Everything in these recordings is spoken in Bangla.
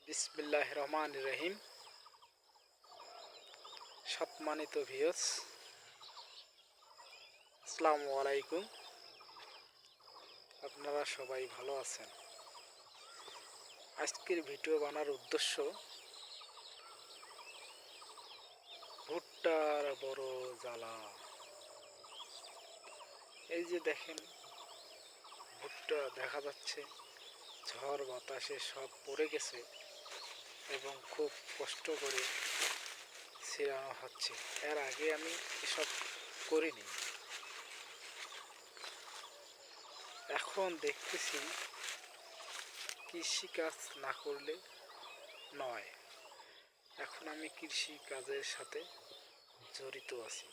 বিসমিল্লাহির রহমানির রহিম। সম্মানিত ভিউয়ার্স, আসসালামু আলাইকুম। আপনারা সবাই ভালো আছেন? আজকের ভিডিও বানার উদ্দেশ্য ভুট্টার বড় জ্বালা। এই যে দেখেন, ভুট্টা দেখা যাচ্ছে ঝড় বাতাসে সব পড়ে গেছে এবং খুব কষ্ট করে ছিঁড়ানো হচ্ছে। এর আগে আমি এসব করিনি। এখন দেখতেছি কৃষি কাজ না করলে নয়। এখন আমি কৃষি কাজের সাথে জড়িত আছি।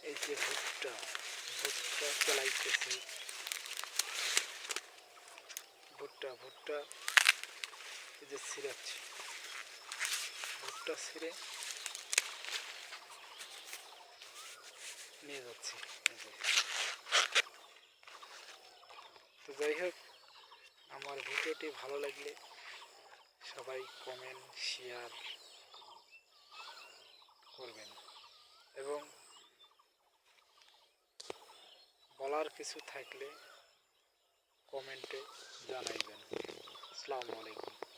এই যে ভুট্টা চালাইতেছি, ভুট্টা এই যে ছিঁড়াচ্ছি, ভুট্টা ছিঁড়ে নিয়ে যাচ্ছি। তো যাই হোক, আমার ভিডিওটি ভালো লাগলে সবাই কমেন্ট শেয়ার করবেন এবং বলার কিছু থাকলে কমেন্টে জানাইবেন। আসসালামু আলাইকুম।